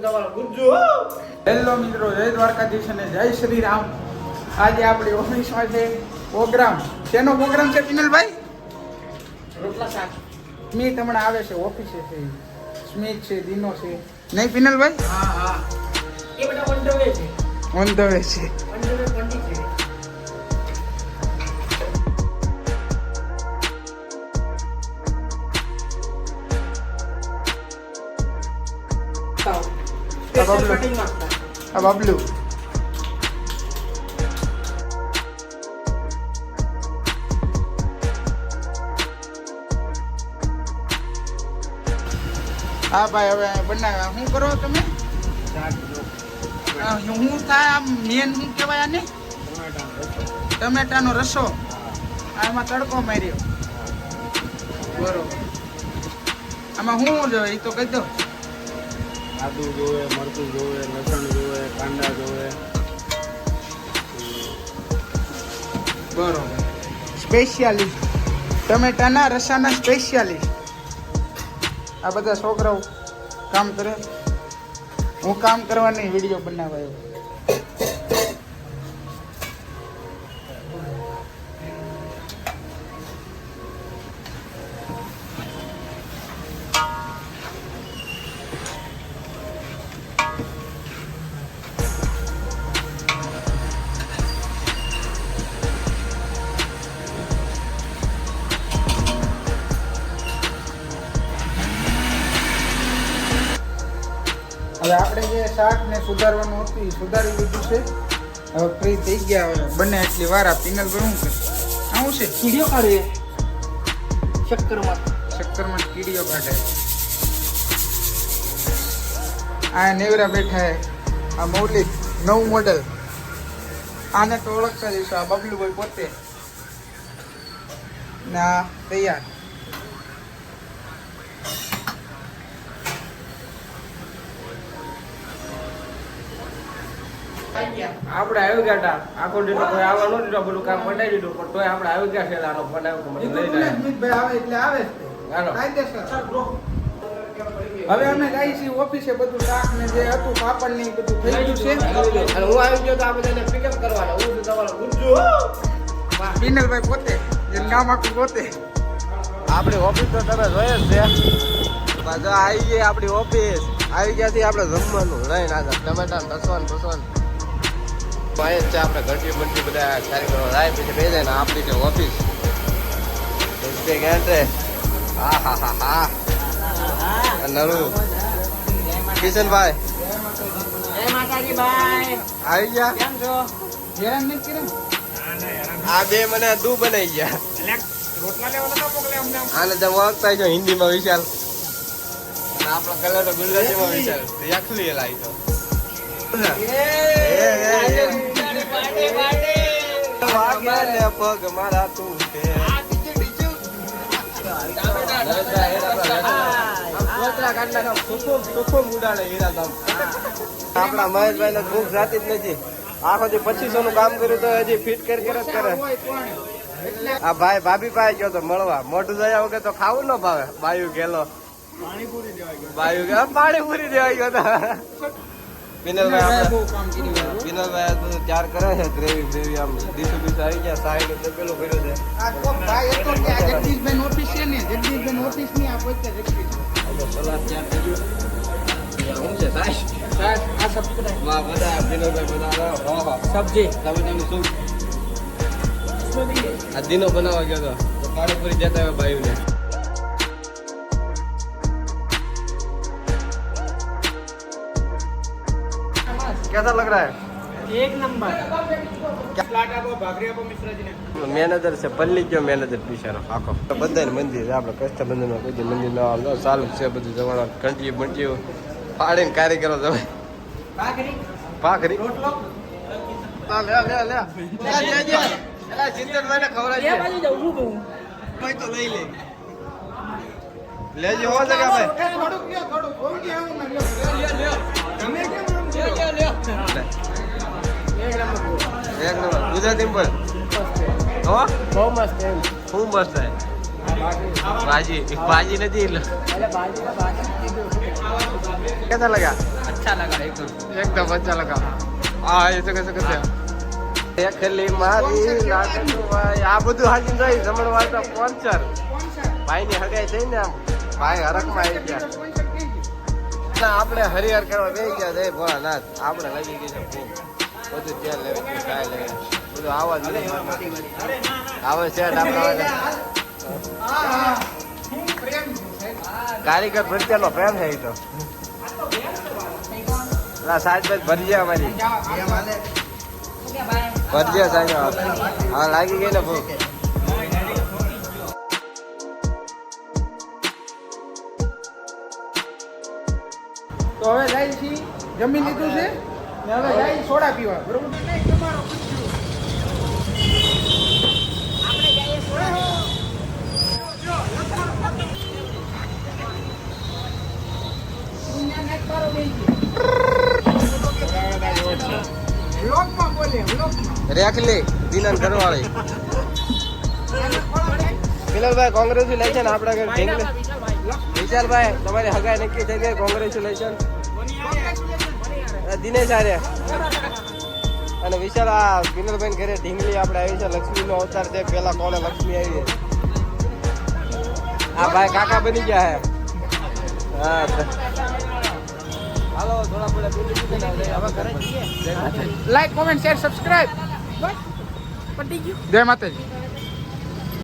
તમારો ગુજ્જુ. હેલો મિત્રો, જય દ્વારકાધીશ અને જય શ્રી રામ. આજે આપણી ઓફિસમાં છે પ્રોગ્રામ. શેનો પ્રોગ્રામ છે પિનલભાઈ? રોટલા શાક. સ્મિત હમણાં આવે છે, ઓફિસે છે. સ્મિત છે, દીનો છે, નહીં પિનલભાઈ? હા હા, એ બધા ઓન ધ વે છે. ઓન ધ વે છે. ઓન ધ વે પંડિત છે. આ બબલુ હા ભાઈ, હવે બનાવ્યા. શું કરો તમે? શું થાય આમ મેન? શું કહેવાય આને? ટમેટાનો રસો. આમાં તડકો માર્યો. બરોબર. આમાં શું જોઈએ એ તો કહી દો. આદુ જોવે, મરચું જોવે, લસણ જોવે, કાંદા જોવે. બરોબર. સ્પેશિયાલિસ્ટ ટમેટાના રસાના સ્પેશિયાલિસ્ટ. આ બધા છોકરાઓ કામ કરે, હું કામ કરવાની વિડીયો બનાવાયો. હવે આપણે જે શાક ને સુધારવાનું હતું એ સુધારી લીધું છે. હવે ફ્રી થઈ ગયા. હવે બને એટલી વાર આ પિનલ પર શું કરે? આવું છે કીડીઓ કાઢે શક્કરમાં. શક્કરમાં કીડીઓ કાઢે. આ નેવરા બેઠા હે. આ મૌલિક નવું મોડેલ. આને તો ઓળખતા જઈશું. આ બબલુભાઈ પોતે ના તૈયાર. આપણે આવી ગયા હતા આખો દીધો કોઈ આવવા નો દીધો, બધું કામ પટાઈ દીધું, પણ તોય આપણે આવી ગયા છે. આનો ફોન આવ્યો તો મને લઈ જાય. સ્મિતભાઈ આવે એટલે આવે જ તે. હાલો. કાયદેસર. હવે અમે જઈએ છીએ ઓફિસે. બધું શાક ને જે હતું પાપડ ને એ બધું થઈ ગયું છે. અને હું આવી ગયો તો આ બધાને પિકઅપ કરવાના. હું છું તમારો ગુજ્જુ. પિનલભાઈ પોતે જેનું કામ આખું પોતે. આપણી ઓફિસ તો તમે જોઈએ જ છે. પાછા આવી ગઈ આપણી ઓફિસ. આવી ગયાથી આપણે જમવાનું લઈને આગળ ટમેટા રસવાનું ભસવાનું ભાઈ જ છે. આપણે ઘંટી બંટી બધા કારીગરો લાય પછી બે જાય ને આપણી છે ઓફિસ. એન્ટ્રે. હા હા હા હા. નરું કિશનભાઈ જય માતાજી ભાઈ. આવી ગયા. કેમ છો? હેરાન નથી કર્યા? આ બે મને દુ બનાવી ગયા. રોટલા લેવાના તો મોકલે અમને. આને તમે ઓળખતા છો હિન્દીમાં વિશાલ અને આપણા કલર તો ગુજરાતીમાં વિશાલ. યખલી લાવી તો પગ મારા તું આપણા મહેશભાઈ ને ભૂખ જાતી જ નથી. આખો દી 2500 નું કામ કર્યું તો હજી ફિટ કરી જ કરે. આ ભાઈ ભાભી પાસે ગયો તો મળવા. મોઢું જયા વગર તો ખાવું ન ભાવે. બાયુ ગેલો પાણીપુરી દેવા ગયો તો. પિનલભાઈ ત્યાર કરે છે. ગ્રેવી આમ દીસું બીસું આવી ગયા. સાઈડ પેલું કર્યું છે. આ કોક ભાઈ હતો કે આ જગદીશભાઈ ઓફિસ છે ને, જગદીશભાઈ ઓફિસ ની આ પોતે જગદીશ. સલાદ ત્યાર થઈ ગયું. શું છે સાહેબ? સાહેબ આ સબસ્ક્રાઇબ. વાહ બધા પિનલભાઈ બધા સબ્જી ટમેટાનું સૂપ. આ દીનો બનાવવા ગયો તો પાણીપુરી દેતા હોય ભાઈઓને. कैसा लग रहा है? એક નંબર. મેનેજર છે પલ્લી ગયો. મેનેજર પીછાનો આખો બધાને મંદિર. આપણે કષ્ટબંધન માં કોઈ મંદિર ના આવે ચાલુ છે. બધું જવાના ઘંટી બંટીઓ પાડીને કારીગરો જવાય. ભાખરી રોટલો લે ચિંતનભાઈ ને ખવડાવી એ બાજુ જાઉં છું તો લઈ લે. લેજો હો જગા ભાઈ. થોડુંક લ્યો, થોડુંક બહુ કે આવું ના લ્યો. તમે કેમ આમ છો? એક નંબર ગુજરાતી બોલ. હો બહુ મસ્ત એમ. ખૂબ મસ્ત છે. भाजी एक भाजी नहीं दी अरे भाजी का भाजी कैसा लगा? अच्छा अच्छा लगा एकदम એકદમ अच्छा लगा હા એ સકે સકે ખેલી મારી નાટકનું ભાઈ આ બધું હાજી જોઈ જમણવાર તો સ્પોન્સર ભાઈ ની હગાઈ થઈ ને આમ ભાઈ હરખમાં આવી ગયા ના આપણે હરિહર કરવા બેસી ગયા જય ભોળાનાથ આપણે લાગી ગઈ છે ભૂખ બધું તેલ લેવું કાંઈ લેવું બધું આવા જ નહીં આવે છે આપણે કારીગર પ્રત્યેનો પ્રેમ છે એ તો સાજ બાજ ભરી જાય અમારી ભરજે સાહેબ હા લાગી ગઈ ને ભૂખ તો હવે જાય છે જમી લીધું છે ને હવે જાય સોડા પીવા બરોબર રેખલી દિનન ઘરવાળી બિલાલભાઈ કોંગ્રેચ્યુલેશન આપણા ઘર ઢીંગલી વિશાલભાઈ તમારી હગાઈ નક્કી થઈ ગઈ કોંગ્રેચ્યુલેશન દિનેશ આરે અને વિશાલ આ બિલાલભાઈ ઘરે ઢીંગલી આપણે આવી છે લક્ષ્મી નો અવતાર છે પેલા કોને લક્ષ્મી આવી આ ભાઈ કાકા બની ગયા હે હા હાલો થોડા લાઈક કોમેન્ટ શેર સબસ્ક્રાઇબ જય માતાજી